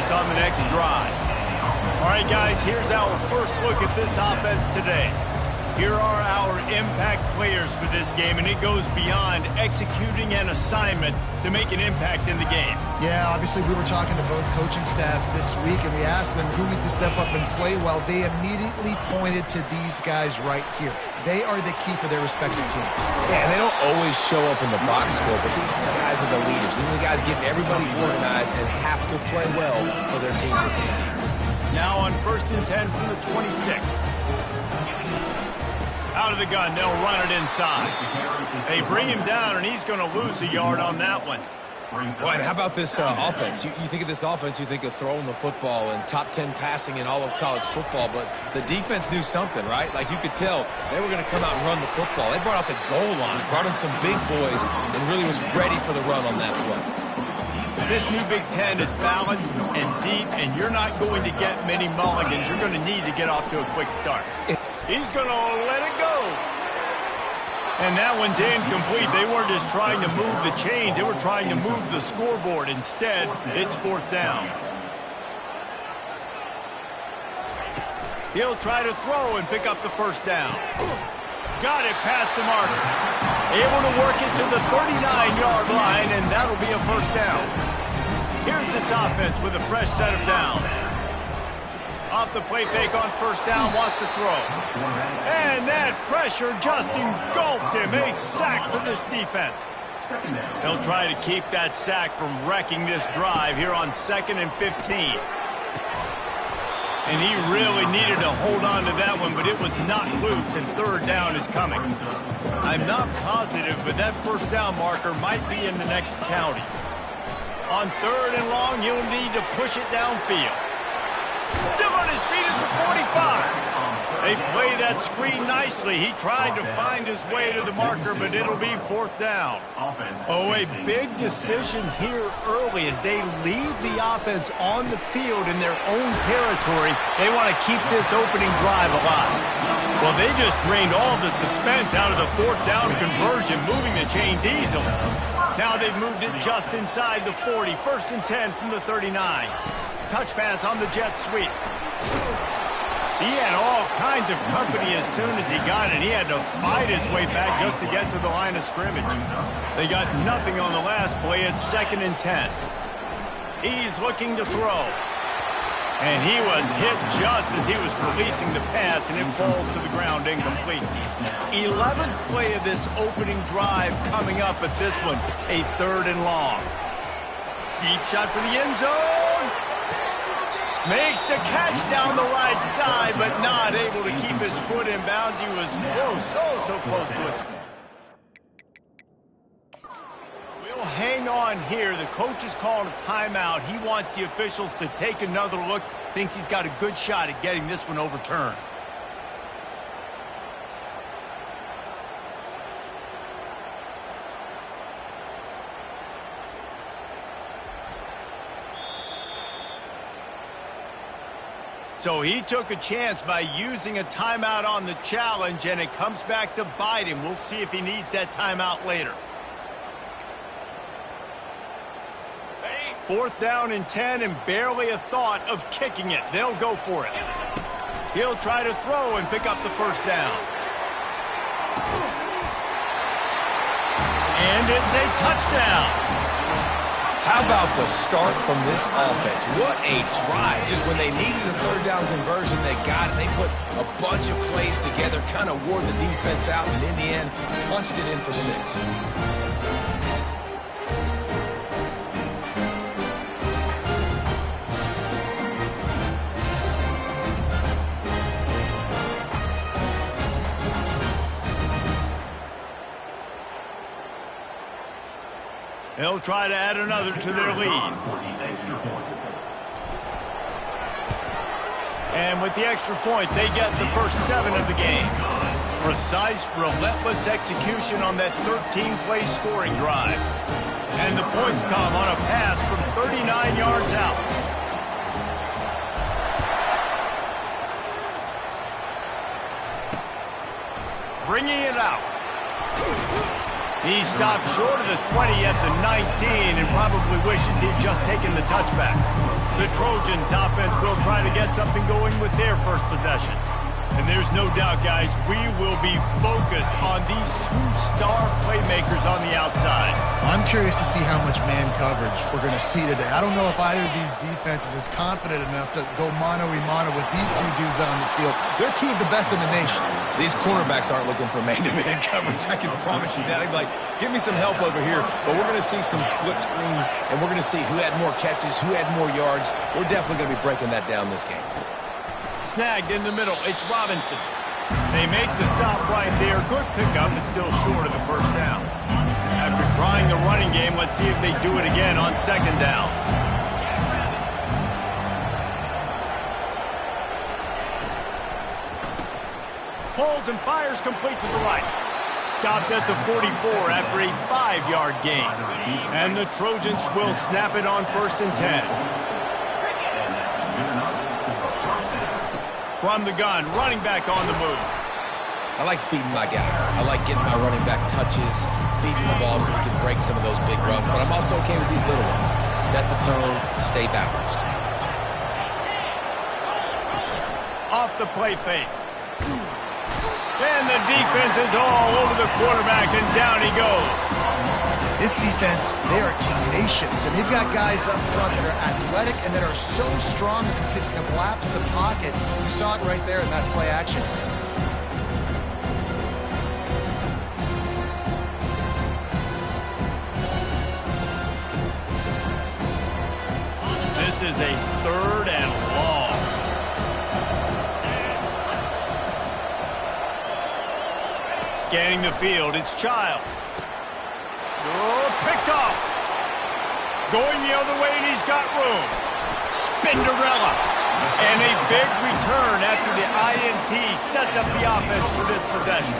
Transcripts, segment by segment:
pass on the next drive. All right, guys, here's our first look at this offense today. Here are our impact players for this game, and it goes beyond executing an assignment to make an impact in the game. Yeah, obviously we were talking to both coaching staffs this week, and we asked them who needs to step up and play well. They immediately pointed to these guys right here. They are the key for their respective teams. Yeah, and they don't always show up in the box score, but these are the guys that are the leaders. These are the guys getting everybody organized and have to play well for their team to succeed. Now on 1st and 10 from the 26. Out of the gun, they'll run it inside. They bring him down, and he's going to lose a yard on that one. Well, and how about this offense? You think of this offense, you think of throwing the football and top 10 passing in all of college football, but the defense knew something, right? Like you could tell they were going to come out and run the football. They brought out the goal line, brought in some big boys, and really was ready for the run on that play. This new Big Ten is balanced and deep, and you're not going to get many mulligans. You're going to need to get off to a quick start. He's going to let it go. And that one's incomplete. They weren't just trying to move the chains. They were trying to move the scoreboard. Instead, it's 4th down. He'll try to throw and pick up the first down. Got it past the marker. Able to work it to the 39-yard line, and that'll be a first down. Here's this offense with a fresh set of downs. Off the play fake on 1st down, wants to throw. And that pressure just engulfed him. A sack for this defense. They'll try to keep that sack from wrecking this drive here on 2nd and 15. And he really needed to hold on to that one, but it was not loose, and 3rd down is coming. I'm not positive, but that 1st down marker might be in the next county. On 3rd and long, you'll need to push it downfield. Still on his feet at the 45. They play that screen nicely. He tried to find his way to the marker, but it'll be 4th down. Oh, a big decision here early as they leave the offense on the field in their own territory. They want to keep this opening drive alive. Well, they just drained all the suspense out of the 4th down conversion, moving the chains easily. Now they've moved it just inside the 40. 1st and 10 from the 39. Touch pass on the jet sweep. He had all kinds of company as soon as he got it. He had to fight his way back just to get to the line of scrimmage. They got nothing on the last play. It's 2nd and 10. He's looking to throw. And he was hit just as he was releasing the pass, and it falls to the ground incomplete. 11th play of this opening drive coming up at this one, a 3rd and long. Deep shot for the end zone. Makes the catch down the right side, but not able to keep his foot in bounds. He was close, oh, so close to it. We'll hang on here. The coach is calling a timeout. He wants the officials to take another look. Thinks he's got a good shot at getting this one overturned. So he took a chance by using a timeout on the challenge, and it comes back to bite him. We'll see if he needs that timeout later. 4th down and 10, and barely a thought of kicking it. They'll go for it. He'll try to throw and pick up the first down. And it's a touchdown. How about the start from this offense? What a drive. Just when they needed a 3rd down conversion, they got it. They put a bunch of plays together, kind of wore the defense out, and in the end, punched it in for 6. They'll try to add another to their lead. And with the extra point, they get the first 7 of the game. Precise, relentless execution on that 13-play scoring drive. And the points come on a pass from 39 yards out. Bringing it out. He stopped short of the 20 at the 19 and probably wishes he'd just taken the touchback. The Trojans offense will try to get something going with their first possession. And there's no doubt, guys, we will be focused on these two-star playmakers on the outside. I'm curious to see how much man coverage we're going to see today. I don't know if either of these defenses is confident enough to go mano-a-mano with these two dudes on the field. They're two of the best in the nation. These cornerbacks aren't looking for man-to-man coverage. I can promise you that. They'd be like, give me some help over here. But we're going to see some split screens, and we're going to see who had more catches, who had more yards. We're definitely going to be breaking that down this game. Snagged in the middle, it's Robinson. They make the stop right there. Good pickup, but still short of the first down. After trying the running game, let's see if they do it again on second down. Pulls and fires complete to the right. Stopped at the 44 after a 5-yard gain. And the Trojans will snap it on 1st and 10. From the gun, running back on the move. I like feeding my guy. I like getting my running back touches, feeding the ball so he can break some of those big runs. But I'm also okay with these little ones. Set the tone, stay balanced. Off the play fake. And the defense is all over the quarterback, and down he goes. This defense, they are tenacious, and they've got guys up front that are athletic and that are so strong that can collapse the pocket. You saw it right there in that play action. This is a 3rd and long. Scanning the field, it's Childs. Oh, picked off. Going the other way, and he's got room. Spinderella. And a big return after the INT sets up the offense for this possession.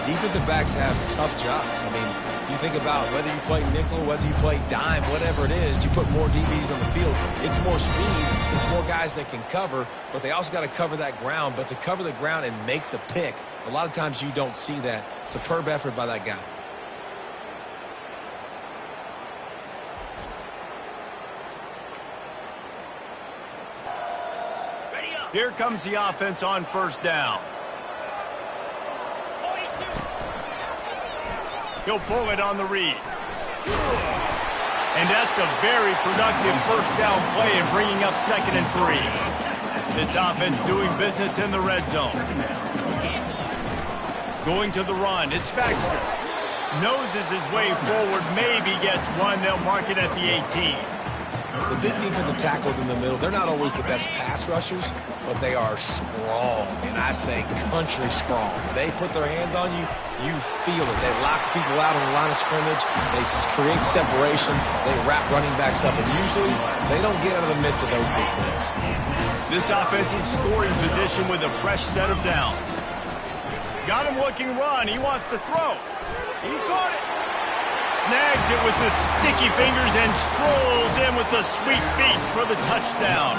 Defensive backs have tough jobs. I mean, you think about whether you play nickel, whether you play dime, whatever it is, you put more DBs on the field. It's more speed. It's more guys that can cover, but they also got to cover that ground. But to cover the ground and make the pick, a lot of times you don't see that. Superb effort by that guy. Here comes the offense on 1st down. He'll pull it on the read. And that's a very productive 1st down play and bringing up 2nd and 3. This offense doing business in the red zone. Going to the run, it's Baxter. Noses his way forward, maybe gets one. They'll mark it at the 18. The big defensive tackles in the middle, they're not always the best pass rushers, but they are strong, and I say country strong. They put their hands on you, you feel it. They lock people out on the line of scrimmage. They create separation. They wrap running backs up, and usually they don't get out of the midst of those big plays. This offense in scoring position with a fresh set of downs. Got him looking run. He wants to throw. He caught it. Snags it with the sticky fingers and strolls in with the sweet feet for the touchdown.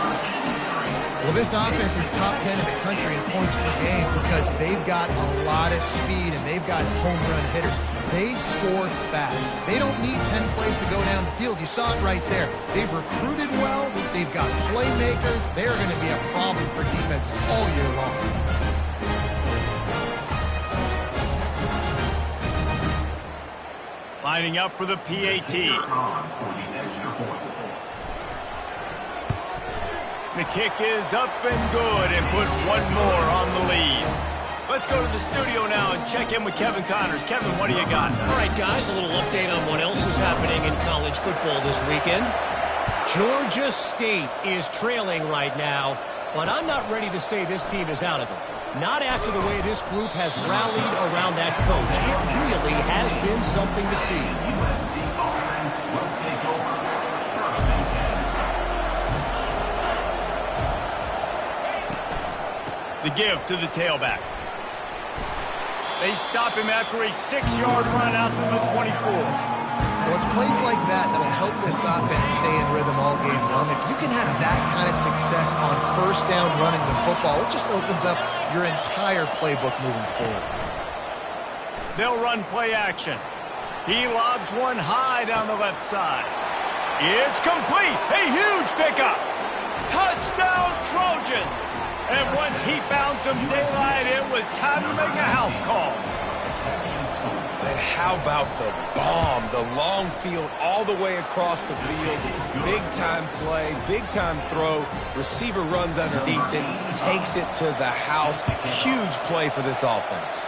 Well, this offense is top 10 in the country in points per game because they've got a lot of speed and they've got home run hitters. They score fast. They don't need 10 plays to go down the field. You saw it right there. They've recruited well. They've got playmakers. They're going to be a problem for defenses all year long. Lining up for the PAT. The kick is up and good and put one more on the lead. Let's go to the studio now and check in with Kevin Connors. Kevin, what do you got? All right, guys, a little update on what else is happening in college football this weekend. Georgia State is trailing right now, but I'm not ready to say this team is out of it. Not after the way this group has rallied around that coach. It really has been something to see. USC offense will take over 1st and 10. The give to the tailback. They stop him after a 6-yard run out to the 24. Well, it's plays like that that'll help this offense stay in rhythm all game long. If you can have that kind of success on 1st down running the football, it just opens up your entire playbook moving forward. They'll run play action. He lobs one high down the left side. It's complete. A huge pickup. Touchdown, Trojans. And once he found some daylight, it was time to make a house call. And how about the bomb? The long field all the way across the field. Big-time play, big-time throw. Receiver runs underneath it, takes it to the house. Huge play for this offense.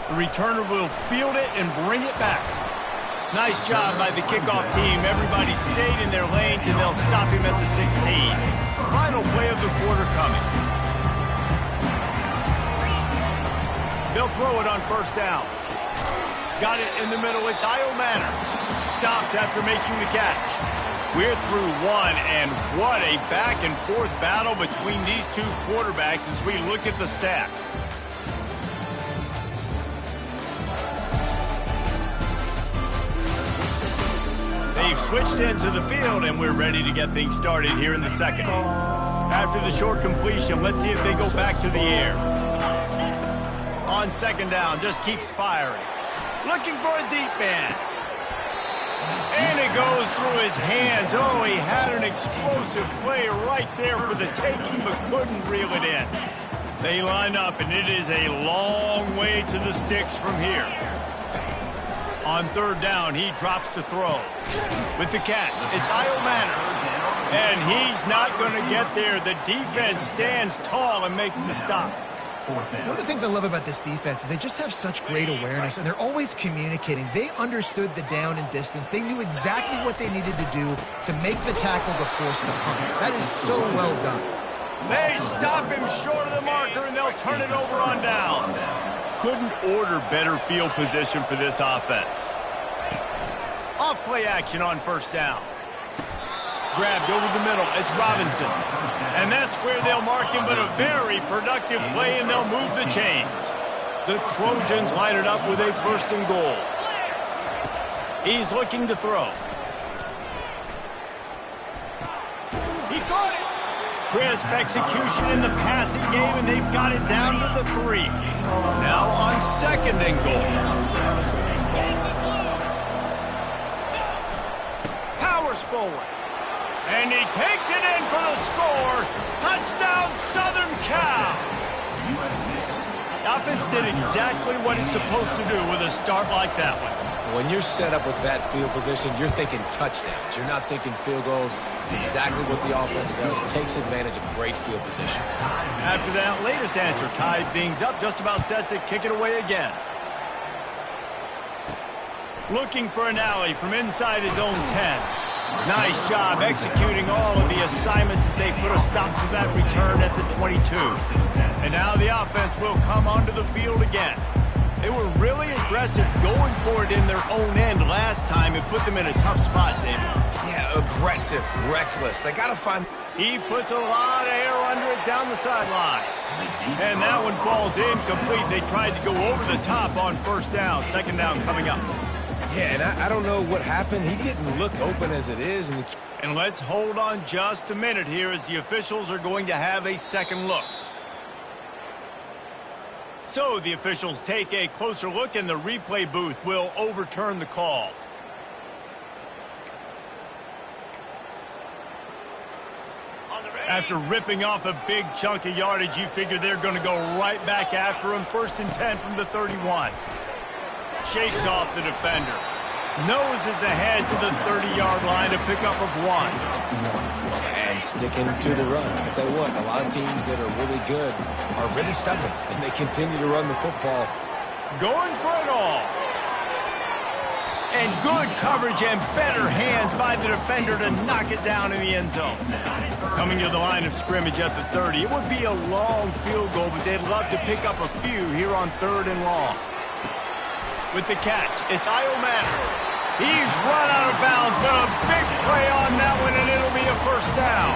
The returner will field it and bring it back. Nice job by the kickoff team. Everybody stayed in their lanes, and they'll stop him at the 16. Final play of the quarter coming. They'll throw it on first down. Got it in the middle. It's Io Manor. Stopped after making the catch. We're through one, and what a back-and-forth battle between these two quarterbacks as we look at the stats. They've switched into the field, and we're ready to get things started here in the second. After the short completion, let's see if they go back to the air. On second down, just keeps firing. Looking for a deep man. And it goes through his hands. Oh, he had an explosive play right there for the taking, but couldn't reel it in. They line up, and it is a long way to the sticks from here. On third down, he drops to throw. With the catch, it's Io Manor. And he's not going to get there. The defense stands tall and makes the stop. One of the things I love about this defense is they just have such great awareness, and they're always communicating. They understood the down and distance. They knew exactly what they needed to do to make the tackle to force the punt. That is so well done. They stop him short of the marker, and they'll turn it over on downs. Couldn't order better field position for this offense. Off play action on first down. Grabbed over the middle. It's Robinson. And that's where they'll mark him, but a very productive play, and they'll move the chains. The Trojans line it up with a first and goal. He's looking to throw. He caught it. Crisp execution in the passing game, and they've got it down to the 3. Now on second and goal. Powers forward. And he takes it in for the score. Touchdown, Southern Cal. The offense did exactly what it's supposed to do with a start like that one. When you're set up with that field position, you're thinking touchdowns. You're not thinking field goals. It's exactly what the offense does. Takes advantage of great field position. After that latest answer tied things up, just about set to kick it away again. Looking for an alley from inside his own 10. Nice job executing all of the assignments as they put a stop to that return at the 22. And now the offense will come onto the field again. They were really aggressive going for it in their own end last time. It put them in a tough spot, David. Yeah, aggressive, reckless. They got to find... He puts a lot of air under it down the sideline. And that one falls incomplete. They tried to go over the top on first down. Second down coming up. Yeah, and I don't know what happened. He didn't look open as it is. And let's hold on just a minute here as the officials are going to have a second look. So the officials take a closer look, and the replay booth will overturn the call. After ripping off a big chunk of yardage, you figure they're going to go right back after him. First and 10 from the 31. Shakes off the defender. Noses ahead to the 30-yard line, a pickup of 1. And sticking to the run. I tell you what, a lot of teams that are really good are really stubborn, and they continue to run the football. Going for it all. And good coverage and better hands by the defender to knock it down in the end zone. Coming to the line of scrimmage at the 30. It would be a long field goal, but they'd love to pick up a few here on third and long. With the catch, it's Io Manor. He's run out of bounds, but a big play on that one, and it'll be a first down.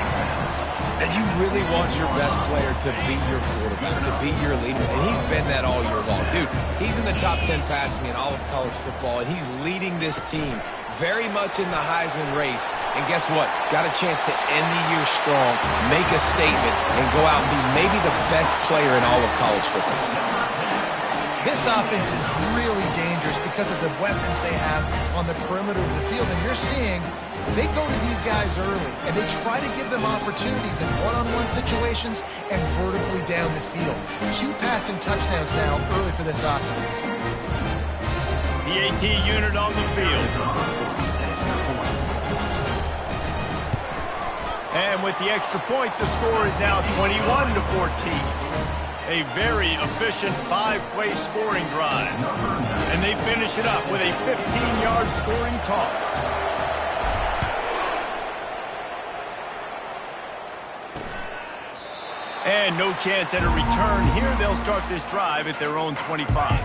And you really want your best player to be your quarterback, to be your leader, and he's been that all year long. Dude, he's in the top 10 passing in all of college football, and he's leading this team very much in the Heisman race. And guess what? Got a chance to end the year strong, make a statement, and go out and be maybe the best player in all of college football. This offense is really dangerous because of the weapons they have on the perimeter of the field. And you're seeing they go to these guys early, and they try to give them opportunities in one-on-one situations and vertically down the field. 2 passing touchdowns now early for this offense. The AT unit on the field. And with the extra point, the score is now 21-14. A very efficient 5-play scoring drive. And they finish it up with a 15-yard scoring toss. And no chance at a return here. They'll start this drive at their own 25.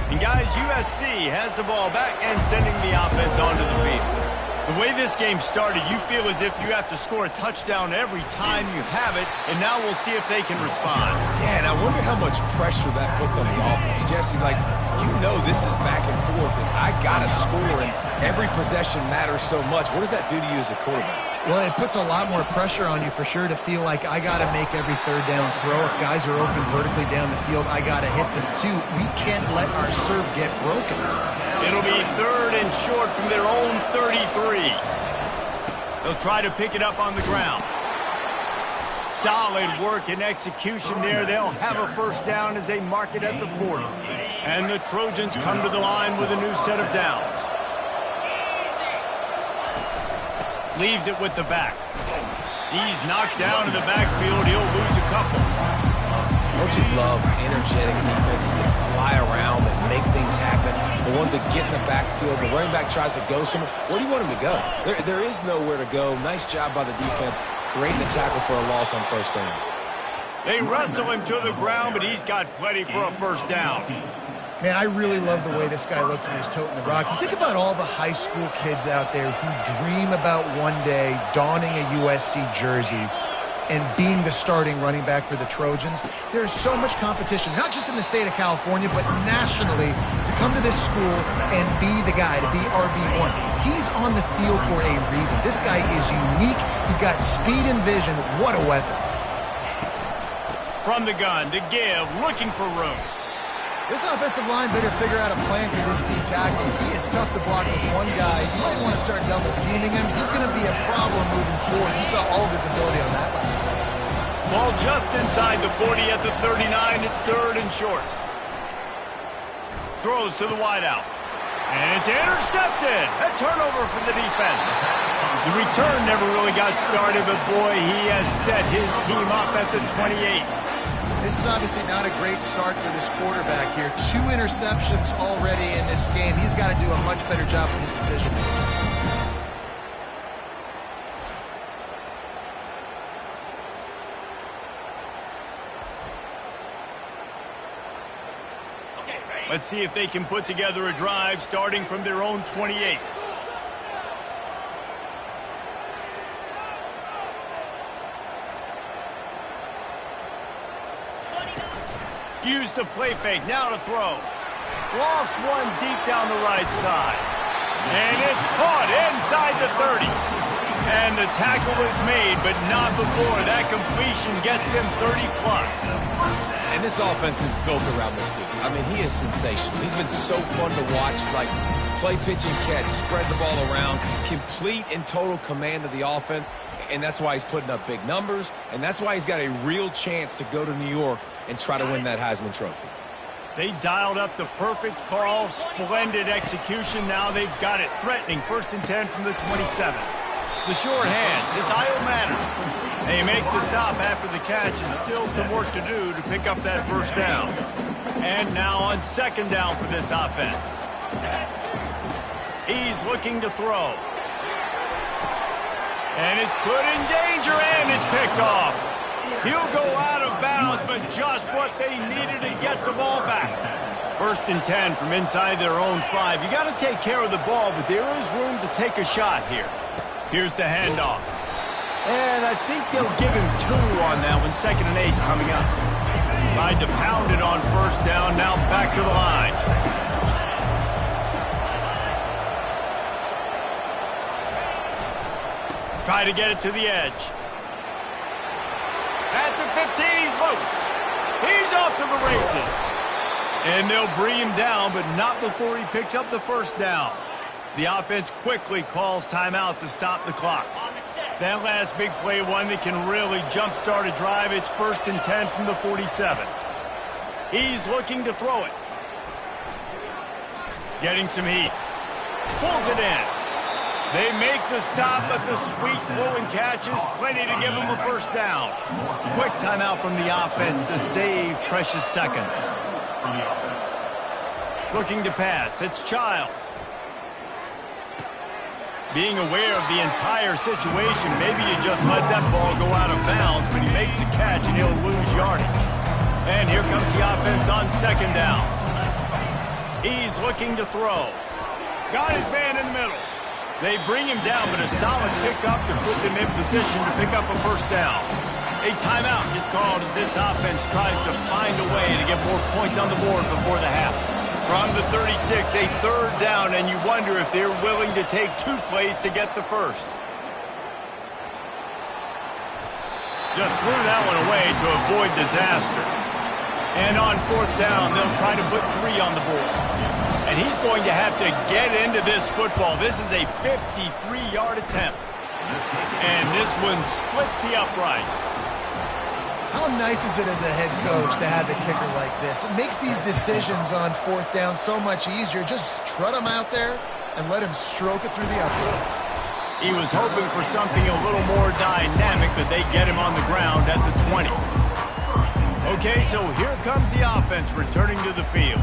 And guys, USC has the ball back and sending the offense onto the field. The way this game started, you feel as if you have to score a touchdown every time you have it, and now we'll see if they can respond. Yeah, and I wonder how much pressure that puts on the offense. Jesse, like, you know this is back and forth, and I got to score, and every possession matters so much. What does that do to you as a quarterback? Well, it puts a lot more pressure on you for sure to feel like I got to make every third down throw. If guys are open vertically down the field, I got to hit them too. We can't let our serve get broken. It'll be 3rd and short from their own 33. They'll try to pick it up on the ground. Solid work and execution there. They'll have a first down as they mark it at the 40. And the Trojans come to the line with a new set of downs. Leaves it with the back. He's knocked down in the backfield. He'll lose a couple. Don't you love energetic defenses that fly around, that make things happen? The ones that get in the backfield, the running back tries to go somewhere. Where do you want him to go? There is nowhere to go. Nice job by the defense, creating the tackle for a loss on first down. They wrestle him to the ground, but he's got plenty for a first down. Man, I really love the way this guy looks when he's toting the rock. You think about all the high school kids out there who dream about one day donning a USC jersey and being the starting running back for the Trojans. There's so much competition, not just in the state of California, but nationally, to come to this school and be the guy, to be RB1. He's on the field for a reason. This guy is unique. He's got speed and vision. What a weapon. From the gun to give, looking for room. This offensive line better figure out a plan for this D tackle. He is tough to block with one guy. You might want to start double teaming him. He's going to be a problem moving forward. You saw all of his ability on that last play. Ball just inside the 40 at the 39. It's 3rd and short. Throws to the wideout. And it's intercepted. A turnover for the defense. The return never really got started, but boy, he has set his team up at the 28. This is obviously not a great start for this quarterback here. 2 interceptions already in this game. He's got to do a much better job with his decision. Let's see if they can put together a drive starting from their own 28. Use the play fake, now to throw. Lost one deep down the right side. And it's caught inside the 30. And the tackle is made, but not before that completion gets them 30+. And this offense is built around this dude. I mean, he is sensational. He's been so fun to watch, like play, pitch, and catch, spread the ball around, complete and total command of the offense. And that's why he's putting up big numbers, and that's why he's got a real chance to go to New York and try to win that Heisman Trophy. They dialed up the perfect call, splendid execution. Now they've got it threatening. 1st and 10 from the 27. The short hands, it's Iomatter. They make the stop after the catch, and still some work to do to pick up that first down. And now on 2nd down for this offense. He's looking to throw. And it's put in danger, and it's picked off. He'll go out of bounds, but just what they needed to get the ball back. 1st and 10 from inside their own 5. You got to take care of the ball, but there is room to take a shot here. Here's the handoff. And I think they'll give him 2 on that one. 2nd and 8 coming up. Tried to pound it on 1st down, now back to the line. Try to get it to the edge. At the 15, he's loose. He's off to the races. And they'll bring him down, but not before he picks up the first down. The offense quickly calls timeout to stop the clock. That last big play, one that can really jumpstart a drive. It's 1st and 10 from the 47. He's looking to throw it. Getting some heat. Pulls it in. They make the stop, but the sweet blowing catch is plenty to give him a first down. Quick timeout from the offense to save precious seconds. Looking to pass. It's Childs. Being aware of the entire situation, maybe you just let that ball go out of bounds, but he makes the catch and he'll lose yardage. And here comes the offense on 2nd down. He's looking to throw. Got his man in the middle. They bring him down, but a solid pickup to put them in position to pick up a first down. A timeout is called as this offense tries to find a way to get more points on the board before the half. From the 36, a 3rd down, and you wonder if they're willing to take 2 plays to get the first. Just threw that one away to avoid disaster. And on 4th down, they'll try to put 3 on the board. And he's going to have to get into this football. This is a 53-yard attempt. And this one splits the uprights. How nice is it as a head coach to have a kicker like this? It makes these decisions on 4th down so much easier. Just trot him out there and let him stroke it through the uprights. He was hoping for something a little more dynamic, but they get him on the ground at the 20. Okay, so here comes the offense returning to the field.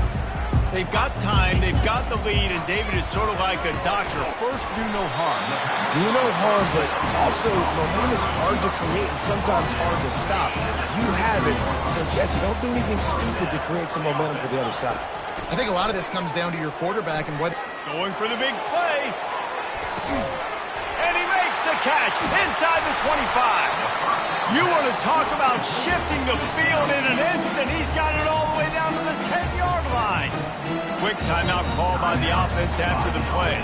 They've got time, they've got the lead, and David is sort of like a doctor. First, do no harm. Do no harm, but also momentum is hard to create and sometimes hard to stop. You have it, so Jesse, don't do anything stupid to create some momentum for the other side. I think a lot of this comes down to your quarterback and whether... Going for the big play. And he makes the catch inside the 25. You want to talk about shifting the field in an instant. He's got it all the way down to the 10-yard line. Quick timeout call by the offense after the play.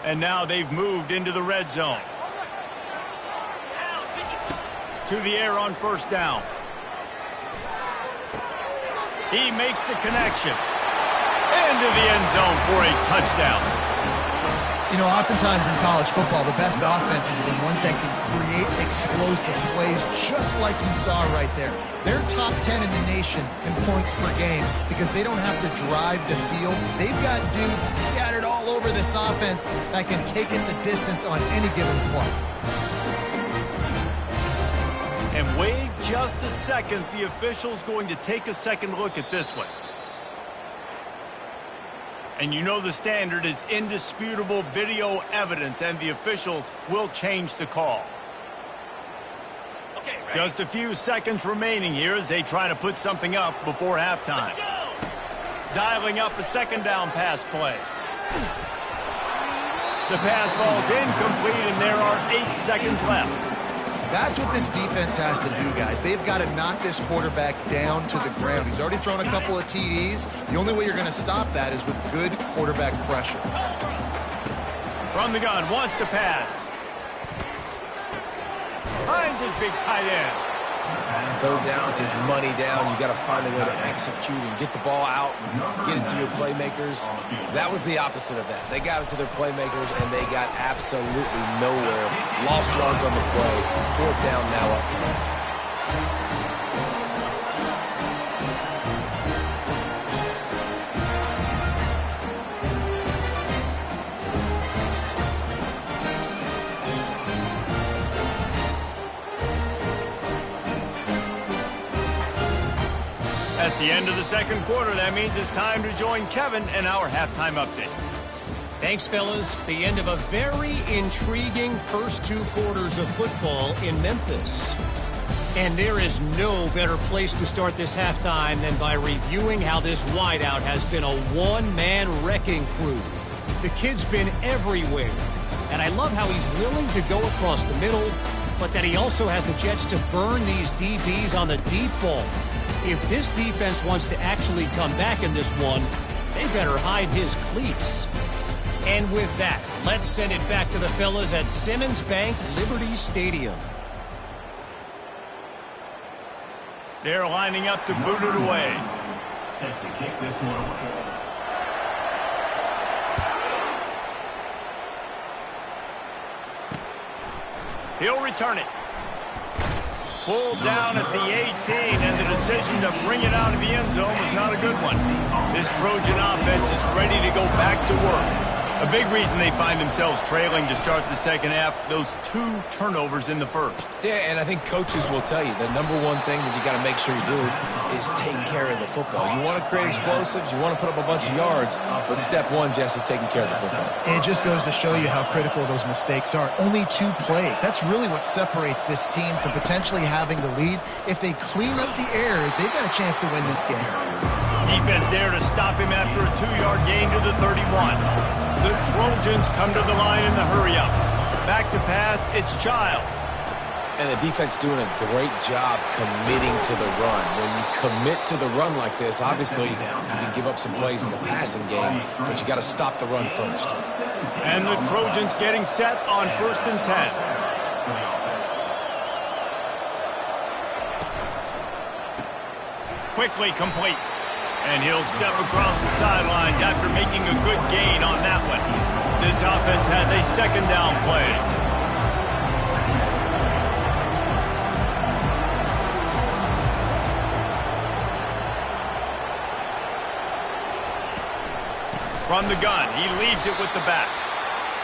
And now they've moved into the red zone. To the air on 1st down. He makes the connection. Into the end zone for a touchdown. You know, oftentimes in college football, the best offenses are the ones that can create explosive plays just like you saw right there. They're top 10 in the nation in points per game because they don't have to drive the field. They've got dudes scattered all over this offense that can take it the distance on any given play. And wait just a second. The official's going to take a second look at this one. And you know the standard is indisputable video evidence, and the officials will change the call. Okay, just a few seconds remaining here as they try to put something up before halftime. Dialing up a 2nd down pass play. The pass falls incomplete, and there are 8 seconds left. That's what this defense has to do, guys. They've got to knock this quarterback down to the ground. He's already thrown a couple of TDs. The only way you're going to stop that is with good quarterback pressure. From the gun, wants to pass. Finds his big tight end. 3rd down is money down. You got to find a way to execute and get the ball out and get it to your playmakers. That was the opposite of that. They got it to their playmakers, and they got absolutely nowhere. Lost yards on the play. 4th down now up. That's the end of the 2nd quarter. That means it's time to join Kevin in our halftime update. Thanks, fellas. The end of a very intriguing first 2 quarters of football in Memphis. And there is no better place to start this halftime than by reviewing how this wideout has been a one-man wrecking crew. The kid's been everywhere. And I love how he's willing to go across the middle, but that he also has the Jets to burn these DBs on the deep ball. If this defense wants to actually come back in this one, they better hide his cleats. And with that, let's send it back to the fellas at Simmons Bank Liberty Stadium. They're lining up to boot it away. Set to kick this one away. He'll return it. Pulled down at the 18, and the decision to bring it out of the end zone was not a good one. This Trojan offense is ready to go back to work. A big reason they find themselves trailing to start the second half, those 2 turnovers in the first. Yeah, and I think coaches will tell you the number one thing that you got to make sure you do is take care of the football. You want to create explosives, you want to put up a bunch of yards, but step one, Jesse, taking care of the football. It just goes to show you how critical those mistakes are. Only 2 plays. That's really what separates this team from potentially having the lead. If they clean up the errors, they've got a chance to win this game. Defense there to stop him after a 2-yard gain to the 31. The Trojans come to the line in the hurry-up. Back to pass, it's Childs. And the defense doing a great job committing to the run. When you commit to the run like this, obviously you can give up some plays in the passing game, but you got to stop the run first. And the Trojans getting set on 1st and 10. Quickly complete. And he'll step across the sidelines after making a good gain on that one. This offense has a 2nd down play. From the gun, he leaves it with the back.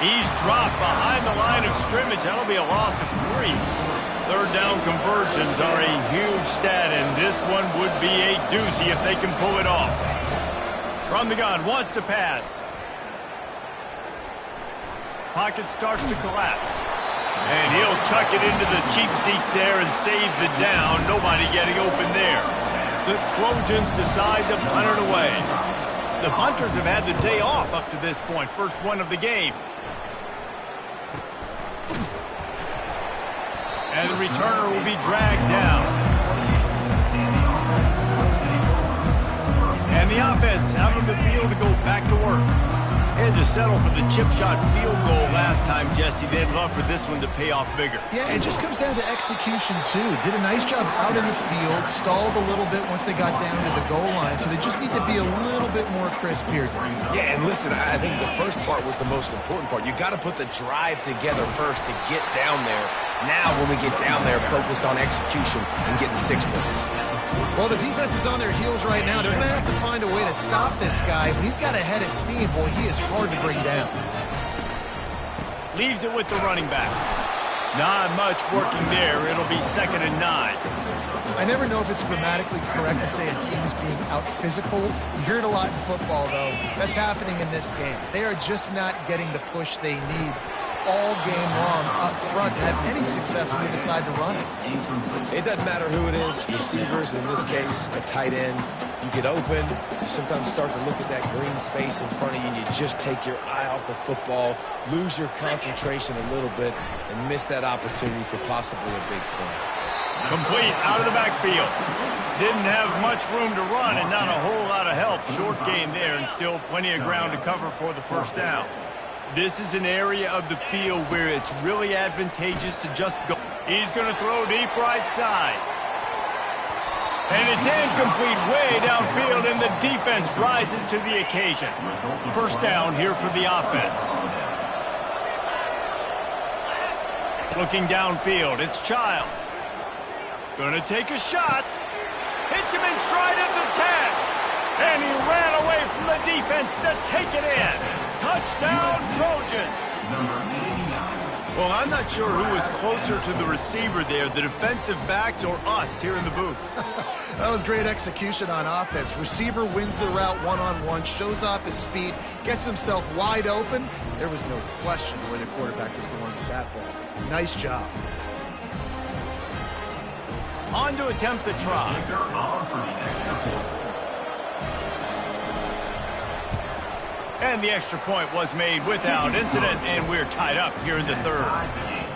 He's dropped behind the line of scrimmage. That'll be a loss of 3. 3rd down conversions are a huge stat, and this one would be a doozy if they can pull it off. From the gun, wants to pass. Pocket starts to collapse. And he'll chuck it into the cheap seats there and save the down. Nobody getting open there. The Trojans decide to punt it away. The punters have had the day off up to this point. First one of the game. And the returner will be dragged down. And the offense out on the field to go back to work. Had to settle for the chip shot field goal last time, Jesse. They'd love for this one to pay off bigger. Yeah, it just comes down to execution, too. Did a nice job out in the field, stalled a little bit once they got down to the goal line, so they just need to be a little bit more crisp here. Yeah, and listen, I think the first part was the most important part. You got to put the drive together first to get down there. Now, when we get down there, focus on execution and getting 6 points. Well, the defense is on their heels right now. They're going to have to find a way to stop this guy. When he's got a head of steam, boy, he is hard to bring down. Leaves it with the running back. Not much working there. It'll be 2nd and 9. I never know if it's grammatically correct to say a team is being out-physical. You hear it a lot in football, though. That's happening in this game. They are just not getting the push they need all game long up front to have any success when they decide to run it. It doesn't matter who it is, receivers, in this case, a tight end. You get open, you sometimes start to look at that green space in front of you, and you just take your eye off the football, lose your concentration a little bit, and miss that opportunity for possibly a big play. Complete out of the backfield. Didn't have much room to run and not a whole lot of help. Short game there and still plenty of ground to cover for the 1st down. This is an area of the field where it's really advantageous to just go. He's going to throw deep right side. And it's incomplete way downfield, and the defense rises to the occasion. 1st down here for the offense. Looking downfield, it's Childs. Going to take a shot. Hits him in stride at the 10. And he ran away from the defense to take it in. Touchdown, Trojans. Well, I'm not sure who was closer to the receiver there, the defensive backs or us here in the booth. That was great execution on offense. Receiver wins the route one-on-one, shows off his speed, gets himself wide open. There was no question where the quarterback was going with that ball. Nice job. On to attempt the try. And the extra point was made without incident, and we're tied up here in the 3rd.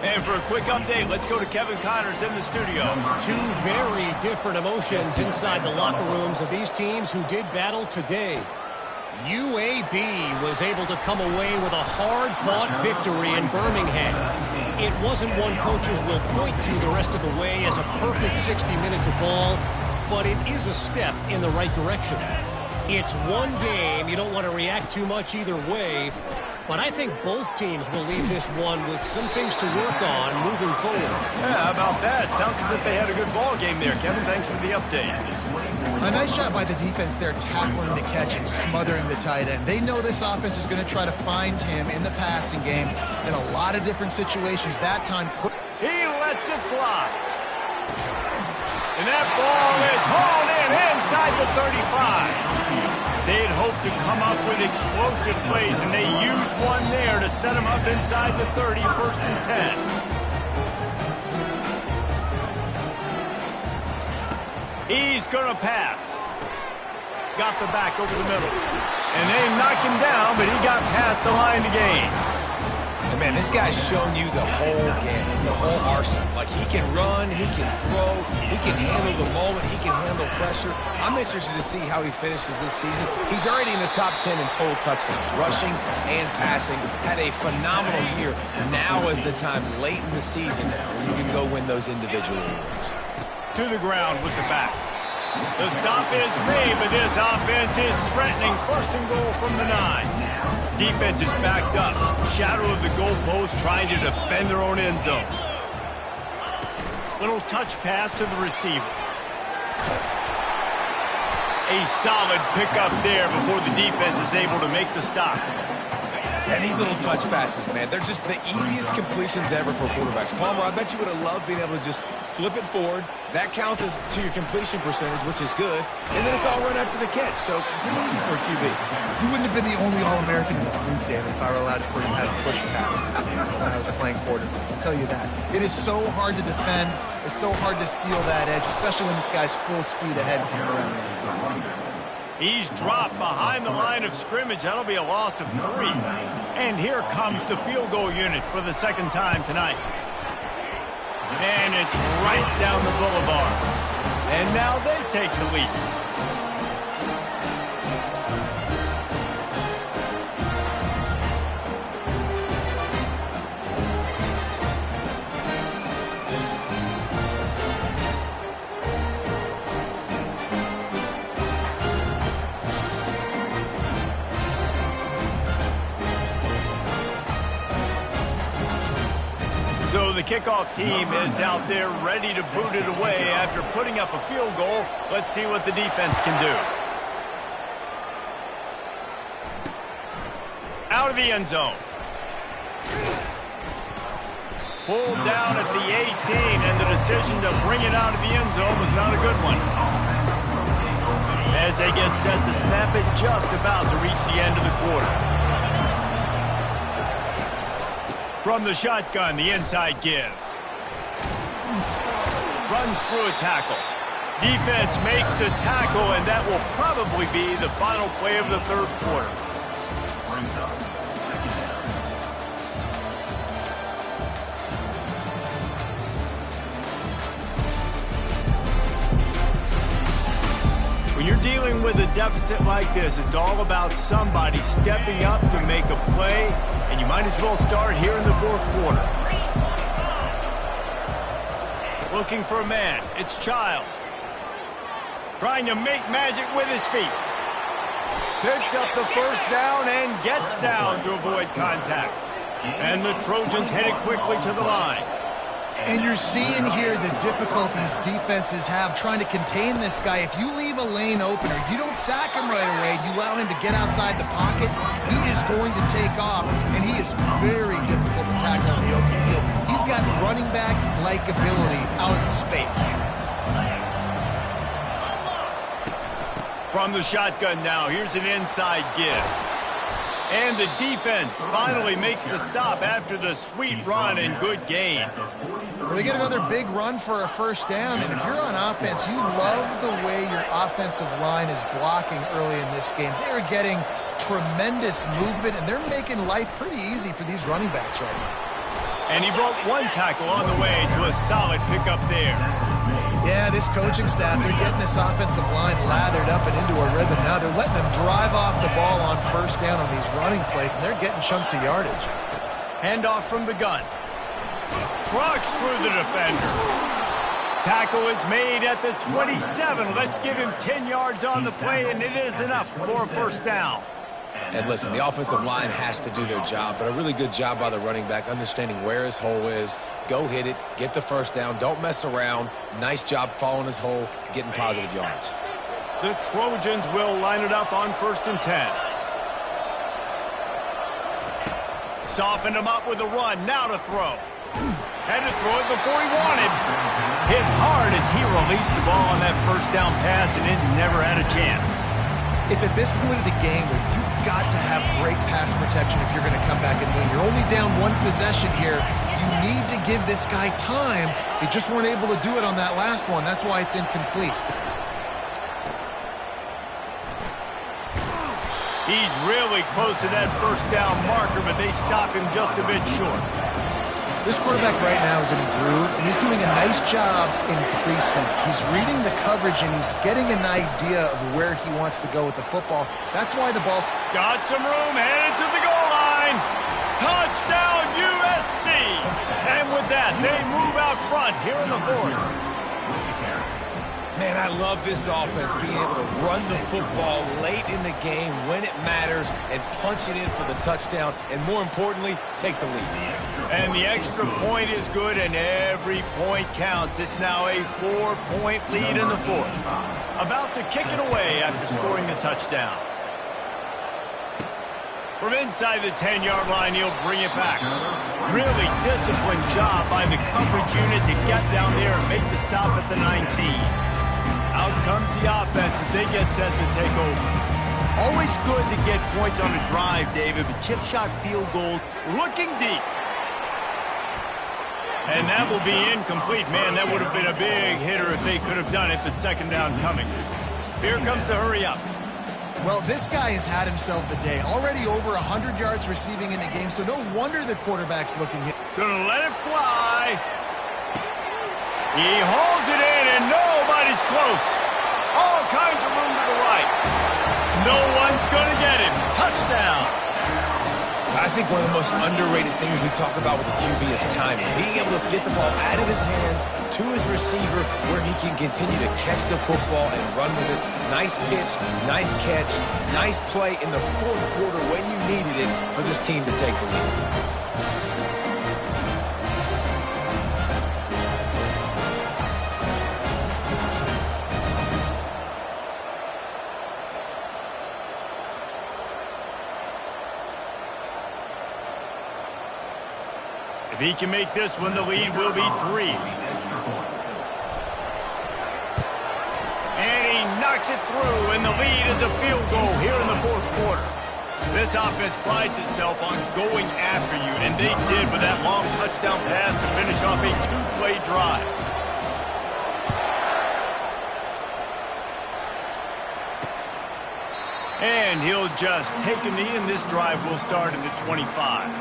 And for a quick update, let's go to Kevin Connors in the studio. 2 very different emotions inside the locker rooms of these teams who did battle today. UAB was able to come away with a hard-fought victory in Birmingham. It wasn't one coaches will point to the rest of the way as a perfect 60 minutes of ball, but it is a step in the right direction. It's one game. You don't want to react too much either way, but I think both teams will leave this one with some things to work on moving forward. Yeah, how about that? Sounds as if they had a good ball game there, Kevin. Thanks for the update. A nice job by the defense there, tackling the catch and smothering the tight end. They know this offense is going to try to find him in the passing game in a lot of different situations. That time, he lets it fly. And that ball is hauled in inside the 35. They'd hoped to come up with explosive plays, and they used one there to set them up inside the 30, 1st and 10. He's going to pass. Got the back over the middle. And they knocked him down, but he got past the line to gain. And man, this guy's shown you the whole game, the whole arsenal. Like, he can run, he can throw, he can handle the moment, he can handle pressure. I'm interested to see how he finishes this season. He's already in the top 10 in total touchdowns, rushing and passing. Had a phenomenal year. Now is the time, late in the season, when you can go win those individual awards. To the ground with the back. The stop is made, but this offense is threatening. 1st and goal from the 9. Defense is backed up. Shadow of the goalpost, trying to defend their own end zone. Little touch pass to the receiver. A solid pickup there before the defense is able to make the stop. And these little touch passes, man, they're just the easiest completions ever for quarterbacks. Palmer, I bet you would have loved being able to just flip it forward. That counts as to your completion percentage, which is good. And then it's all run up to the catch, so pretty easy for a QB. you wouldn't have been the only All-American in this booth, David, if I were allowed to have push passes when I was playing quarterback. I'll tell you that. It is so hard to defend. It's so hard to seal that edge, especially when this guy's full speed ahead coming around the end zone. He's dropped behind the line of scrimmage. That'll be a loss of 3. And here comes the field goal unit for the 2nd time tonight. And it's right down the boulevard. And now they take the lead. So the kickoff team is out there ready to boot it away after putting up a field goal. Let's see what the defense can do. Out of the end zone. Pulled down at the 18, and the decision to bring it out of the end zone was not a good one. As they get set to snap it, just about to reach the end of the quarter. From the shotgun, the inside give. Runs through a tackle. Defense makes the tackle, and that will probably be the final play of the 3rd quarter. When you're dealing with a deficit like this, it's all about somebody stepping up to make a play, and you might as well start here in the 4th quarter. Looking for a man. It's Childs. Trying to make magic with his feet. Picks up the 1st down and gets down to avoid contact. And the Trojans headed quickly to the line. And you're seeing here the difficulties defenses have trying to contain this guy. If you leave a lane open or you don't sack him right away, you allow him to get outside the pocket, he is going to take off, and he is very difficult to tackle in the open field. He's got running back-like ability out in space. From the shotgun now, here's an inside give. And the defense finally makes a stop after the sweet run and good gain. Well, they get another big run for a 1st down, and if you're on offense, you love the way your offensive line is blocking early in this game. They're getting tremendous movement, and they're making life pretty easy for these running backs right now. And he broke one tackle on the way to a solid pickup there. Yeah, this coaching staff, they're getting this offensive line lathered up and into a rhythm now. They're letting them drive off the ball on 1st down on these running plays, and they're getting chunks of yardage. Handoff from the gun. Trucks through the defender. Tackle is made at the 27. Let's give him 10 yards on the play, and it is enough for a first down. And listen, the offensive line has to do their job, but a really good job by the running back understanding where his hole is. Go hit it, get the first down, don't mess around. Nice job following his hole, getting positive yards. The Trojans will line it up on 1st and 10. Softened him up with a run, now to throw. Had to throw it before he wanted. Hit hard as he released the ball on that first down pass, and it never had a chance. It's at this point of the game where you've got to have great pass protection if you're going to come back and win. You're only down one possession here. You need to give this guy time. They just weren't able to do it on that last one. That's why it's incomplete. He's really close to that first down marker, but they stop him just a bit short. This quarterback right now is in a groove, and he's doing a nice job in pre-snap. He's reading the coverage, and he's getting an idea of where he wants to go with the football. That's why the ball's... Got some room, headed to the goal line. Touchdown, USC! And with that, they move out front here in the 4th. Man, I love this offense, being able to run the football late in the game when it matters and punch it in for the touchdown, and more importantly, take the lead. And the extra point is good, and every point counts. It's now a 4-point lead in the 4th. About to kick it away after scoring the touchdown. From inside the 10-yard line, he'll bring it back. Really disciplined job by the coverage unit to get down there and make the stop at the 19. Out comes the offense as they get set to take over. Always good to get points on a drive, David, but chip shot field goals looking deep. And that will be incomplete. Man, that would have been a big hitter if they could have done it, but second down coming. Here comes the hurry up. Well, this guy has had himself a day. Already over 100 yards receiving in the game, so no wonder the quarterback's looking hit. Gonna let it fly. He holds it in, and nobody's close. All kinds of room to the right. No one's going to get him. Touchdown. I think one of the most underrated things we talk about with the QB is timing. Being able to get the ball out of his hands to his receiver where he can continue to catch the football and run with it. Nice pitch, nice catch, nice play in the 4th quarter when you needed it for this team to take the lead. If he can make this one, the lead will be 3. And he knocks it through, and the lead is a field goal here in the 4th quarter. This offense prides itself on going after you, and they did with that long touchdown pass to finish off a 2-play drive. And he'll just take a knee, and this drive will start at the 25.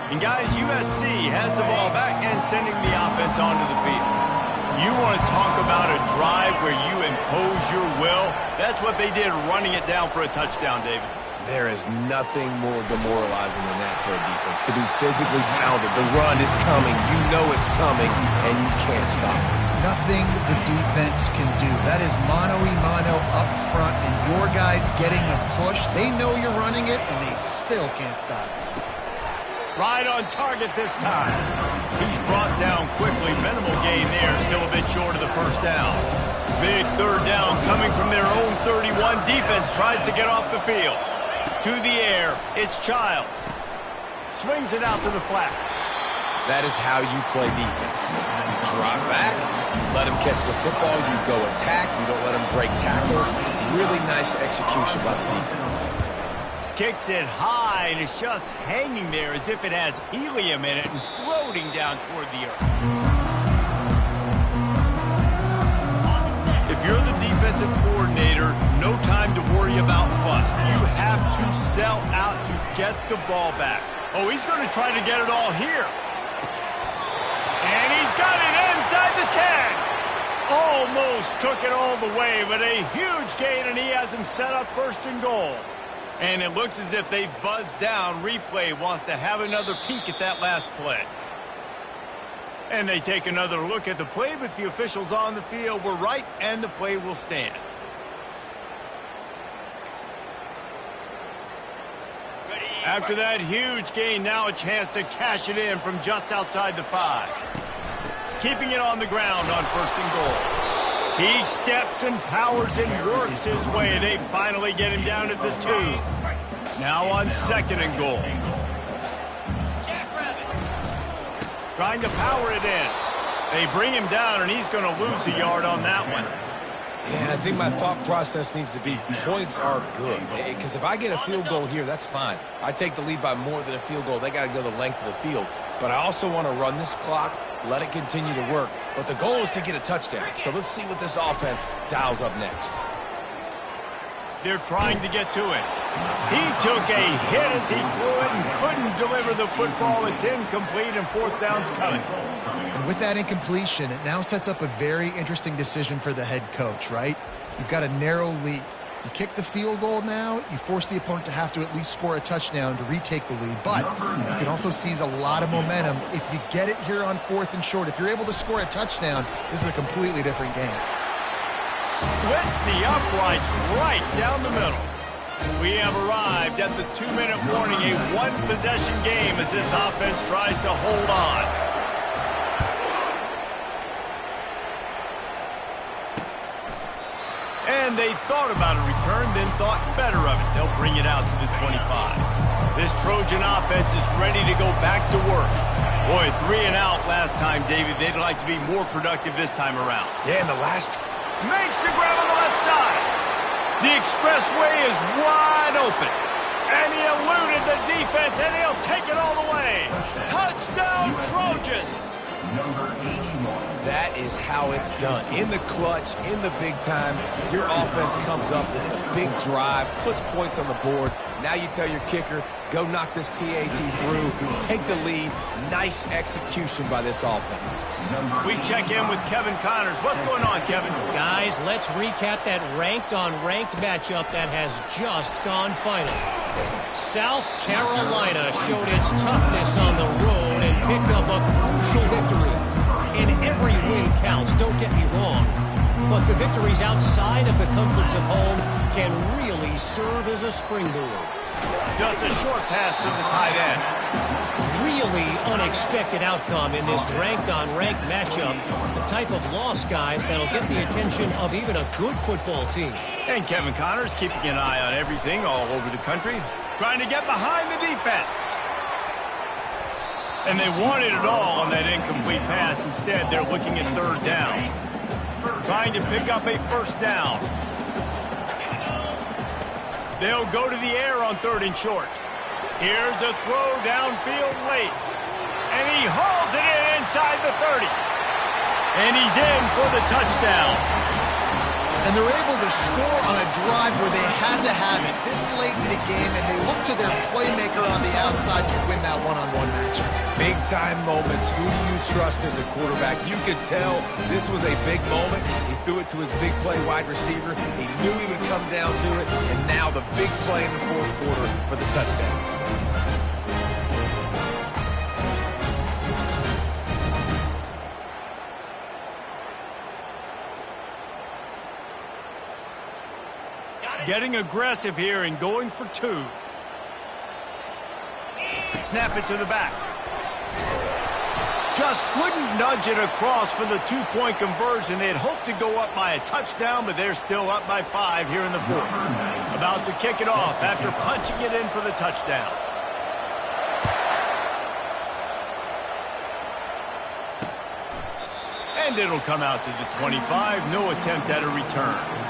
And guys, USC has the ball back and sending the offense onto the field. You want to talk about a drive where you impose your will? That's what they did, running it down for a touchdown, David. There is nothing more demoralizing than that for a defense. To be physically pounded, the run is coming, you know it's coming, and you can't stop it. Nothing the defense can do. That is mano-a-mano up front, and your guys getting a push. They know you're running it, and they still can't stop it. Right on target this time. He's brought down quickly. Minimal gain there. Still a bit short of the first down. Big 3rd down coming from their own 31. Defense tries to get off the field. To the air. It's Childs. Swings it out to the flat. That is how you play defense. You drop back, you let him catch the football, you go attack, you don't let him break tackles. Really nice execution by the defense. Kicks it high, and it's just hanging there as if it has helium in it and floating down toward the earth. If you're the defensive coordinator, no time to worry about bust. You have to sell out to get the ball back. Oh, he's going to try to get it all here. And he's got it inside the 10. Almost took it all the way, but a huge gain, and he has him set up 1st and goal. And it looks as if they've buzzed down. Replay wants to have another peek at that last play. And they take another look at the play, but the officials on the field were right, and the play will stand. After that huge gain, now a chance to cash it in from just outside the 5. Keeping it on the ground on 1st and goal. He steps and powers and works his way. They finally get him down at the 2. Now on 2nd and goal. Trying to power it in. They bring him down, and he's going to lose a yard on that one. Yeah, I think my thought process needs to be points are good. Because if I get a field goal here, that's fine. I take the lead by more than a field goal. They got to go the length of the field. But I also want to run this clock, let it continue to work. But the goal is to get a touchdown. So let's see what this offense dials up next. They're trying to get to it. He took a hit as he threw it and couldn't deliver the football. It's incomplete, and 4th down's coming. And with that incompletion, it now sets up a very interesting decision for the head coach, right? You've got a narrow lead. You kick the field goal now, you force the opponent to have to at least score a touchdown to retake the lead. But you can also seize a lot of momentum if you get it here on 4th and short. If you're able to score a touchdown, this is a completely different game. Splits the uprights right down the middle. We have arrived at the 2-minute warning, a one-possession game as this offense tries to hold on. And they thought about a return, then thought better of it. They'll bring it out to the 25. This Trojan offense is ready to go back to work. Boy, 3 and out last time, David. They'd like to be more productive this time around. Yeah, and the last... Makes the grab on the left side. The expressway is wide open. And he eluded the defense, and he'll take it all the way. Touchdown, Trojans. Number 81. That is how it's done. In the clutch, in the big time, your offense comes up with a big drive, puts points on the board. Now you tell your kicker, go knock this PAT through, take the lead. Nice execution by this offense. We check in with Kevin Connors. What's going on, Kevin? Guys, let's recap that ranked-on-ranked matchup that has just gone final. South Carolina showed its toughness on the road and picked up a crucial victory. And every win counts, don't get me wrong. But the victories outside of the comforts of home can really serve as a springboard. Just a short pass to the tight end. Really unexpected outcome in this ranked-on-ranked matchup. The type of loss, guys, that'll get the attention of even a good football team. And Kevin Connors keeping an eye on everything all over the country, trying to get behind the defense. And they wanted it all on that incomplete pass. Instead, they're looking at 3rd down. Trying to pick up a 1st down. They'll go to the air on 3rd and short. Here's a throw downfield late. And he hauls it in inside the 30. And he's in for the touchdown. And they're able to score on a drive where they had to have it this late in the game, and they look to their playmaker on the outside to win that one-on-one matchup. Big-time moments. Who do you trust as a quarterback? You could tell this was a big moment. He threw it to his big play wide receiver. He knew he would come down to it, and now the big play in the 4th quarter for the touchdown. Getting aggressive here and going for 2. Snap it to the back. Just couldn't nudge it across for the 2-point conversion. They had hoped to go up by a touchdown, but they're still up by 5 here in the 4th. About to kick it off after punching it in for the touchdown. And it'll come out to the 25. No attempt at a return.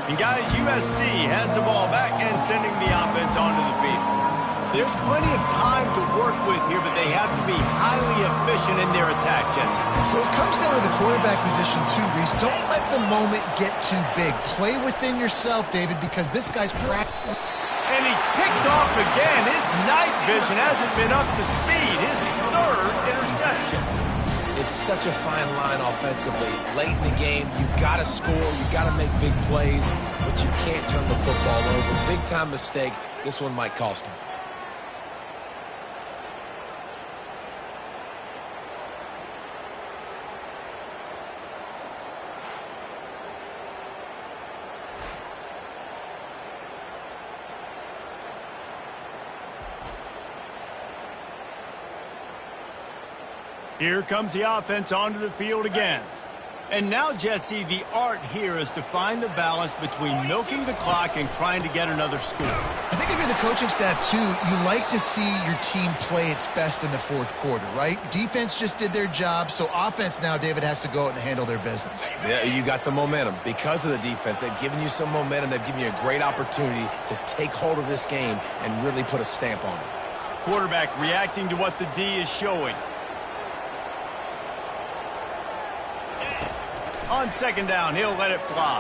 And guys, USC has the ball back and sending the offense onto the field. There's plenty of time to work with here, but they have to be highly efficient in their attack, Jesse. So it comes down to the quarterback position too, Reese. Don't let the moment get too big. Play within yourself, David, because this guy's practicing. And he's picked off again. His night vision hasn't been up to speed. His 3rd interception. It's such a fine line offensively. Late in the game, you got to score, you got to make big plays, but you can't turn the football over. Big-time mistake. This one might cost him. Here comes the offense onto the field again. And now, Jesse, the art here is to find the balance between milking the clock and trying to get another score. I think if you're the coaching staff, too, you like to see your team play its best in the fourth quarter, right? Defense just did their job, so offense now, David, has to go out and handle their business. Yeah, you got the momentum. Because of the defense, they've given you some momentum. They've given you a great opportunity to take hold of this game and really put a stamp on it. Quarterback reacting to what the D is showing. On second down, he'll let it fly.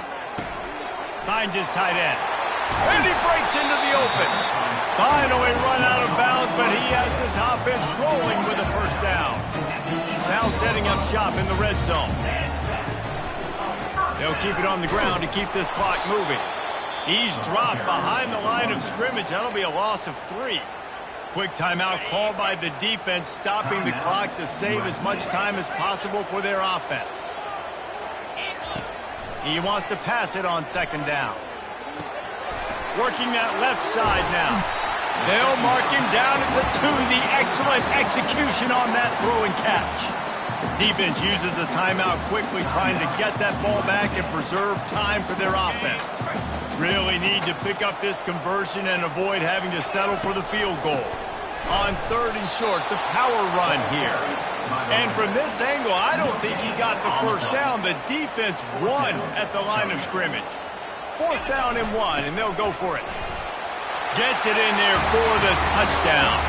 Finds his tight end. And he breaks into the open. Finally run out of bounds, but he has this offense rolling with a first down. Now setting up shop in the red zone. They'll keep it on the ground to keep this clock moving. He's dropped behind the line of scrimmage. That'll be a loss of 3. Quick timeout called by the defense, stopping the clock to save as much time as possible for their offense. He wants to pass it on second down. Working that left side now. They'll mark him down at the 2. The excellent execution on that throw and catch. Defense uses a timeout quickly, trying to get that ball back and preserve time for their offense. Really need to pick up this conversion and avoid having to settle for the field goal. On third and short, the power run here. And from this angle, I don't think he got the first down. The defense won at the line of scrimmage. Fourth down and 1, and they'll go for it. Gets it in there for the touchdown.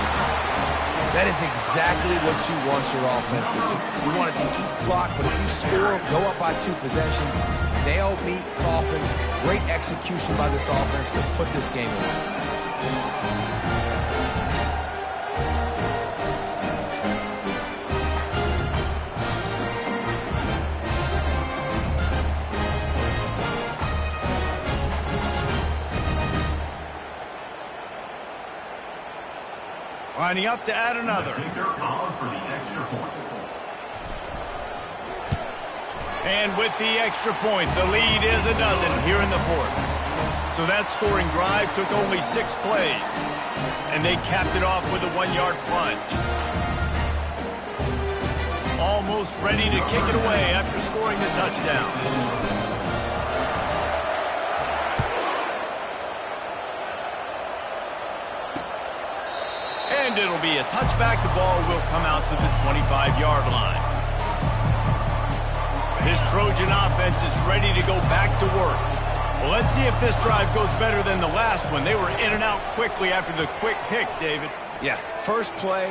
That is exactly what you want your offense to do. You want it to eat clock, but if you score, go up by 2 possessions, nail, meet, coffin. Great execution by this offense to put this game away. Lining up to add another. And with the extra point, the lead is a dozen here in the fourth. So that scoring drive took only 6 plays. And they capped it off with a 1-yard plunge. Almost ready to kick it away after scoring the touchdown. And it'll be a touchback. The ball will come out to the 25-yard line. This Trojan offense is ready to go back to work. Well, let's see if this drive goes better than the last one. They were in and out quickly after the quick pick, David. Yeah, first play,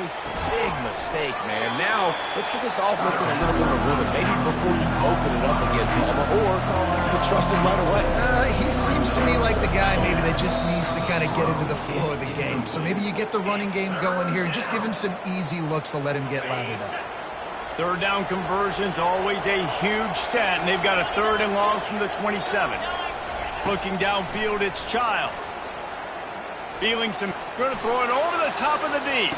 big mistake, man. Now, let's get this offense in a little bit of a rhythm. Maybe before you open it up again, Palmer, or do you trust him right away? He seems to me like the guy maybe that just needs to kind of get into the flow of the game. So maybe you get the running game going here and just give him some easy looks to let him get lathered up. Third down conversion's always a huge stat, and they've got a 3rd and long from the 27. Looking downfield, it's Childs. Feeling some, going to throw it over the top of the D.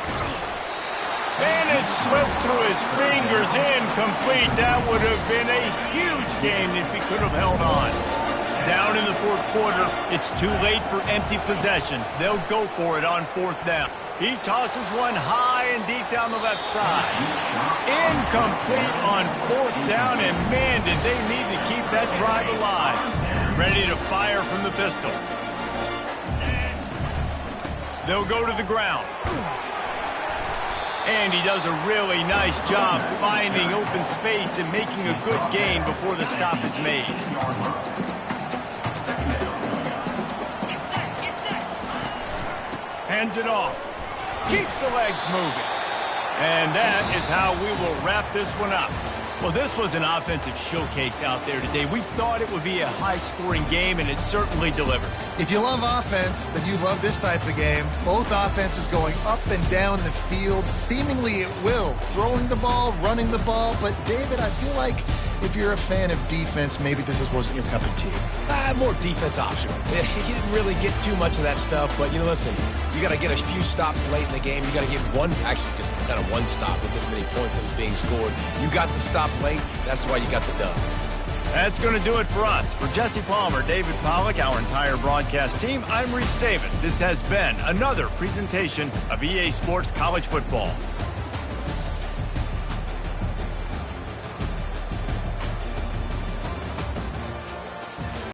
And it slips through his fingers, incomplete. That would have been a huge game if he could have held on. Down in the fourth quarter, it's too late for empty possessions. They'll go for it on 4th down. He tosses one high and deep down the left side. Incomplete on 4th down, and man, did they need to keep that drive alive. Ready to fire from the pistol. They'll go to the ground. And he does a really nice job finding open space and making a good gain before the stop is made. Hands it off. Keeps the legs moving. And that is how we will wrap this one up. Well, this was an offensive showcase out there today. We thought it would be a high-scoring game, and it certainly delivered. If you love offense, then you love this type of game. Both offenses going up and down the field, seemingly at will. Throwing the ball, running the ball. But, David, I feel like if you're a fan of defense, maybe this wasn't your cup of tea. More defense optional. He didn't really get too much of that stuff, but, listen, you got to get a few stops late in the game. You got to get one stop with this many points that was being scored. You got the stop late. That's why you got the dub. That's going to do it for us. For Jesse Palmer, David Pollack, our entire broadcast team, I'm Reese Davis. This has been another presentation of EA Sports College Football.